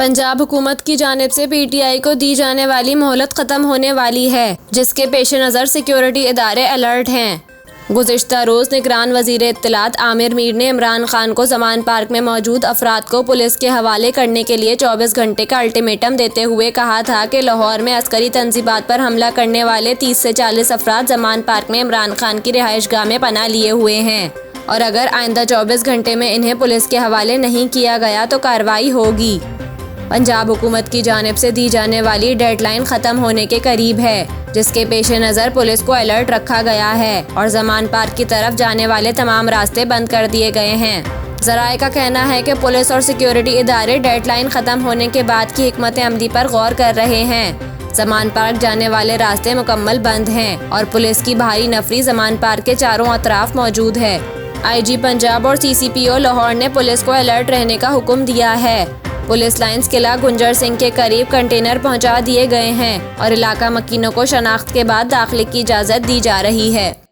पंजाब हुकूमत की जानिब से पीटीआई को दी जाने वाली मोहलत ख़त्म होने वाली है, जिसके पेश नज़र सिक्योरिटी इदारे अलर्ट हैं। गुज़िश्ता रोज़ निगरान वज़ीर इत्तलात आमिर मीर ने इमरान खान को ज़मान पार्क में मौजूद अफराद को पुलिस के हवाले करने के लिए 24 घंटे का अल्टीमेटम देते हुए कहा था कि लाहौर में अस्करी तंजीबात पर हमला करने वाले 30 से 40 अफराद ज़मान पार्क में इमरान खान की रिहाइशगाह में पनाह लिए हुए हैं और अगर आइंदा 24 घंटे में इन्हें पुलिस के हवाले नहीं किया गया तो कार्रवाई होगी। पंजाब हुकूमत की जानिब से दी जाने वाली डेडलाइन ख़त्म होने के करीब है, जिसके पेश नज़र पुलिस को अलर्ट रखा गया है और ज़मान पार्क की तरफ जाने वाले तमाम रास्ते बंद कर दिए गए हैं। ज़राए का कहना है कि पुलिस और सिक्योरिटी इदारे डेडलाइन ख़त्म होने के बाद की हिकमत अमली पर गौर कर रहे हैं। ज़मान पार्क जाने वाले रास्ते मुकम्मल बंद हैं और पुलिस की भारी नफरी ज़मान पार्क के चारों अतराफ मौजूद है। IG पंजाब और CCPO लाहौर ने पुलिस को अलर्ट रहने का हुक्म दिया है। पुलिस लाइन्स किला गुंजर सिंह के करीब कंटेनर पहुंचा दिए गए हैं और इलाका मकीनों को शनाख्त के बाद दाखिले की इजाज़त दी जा रही है।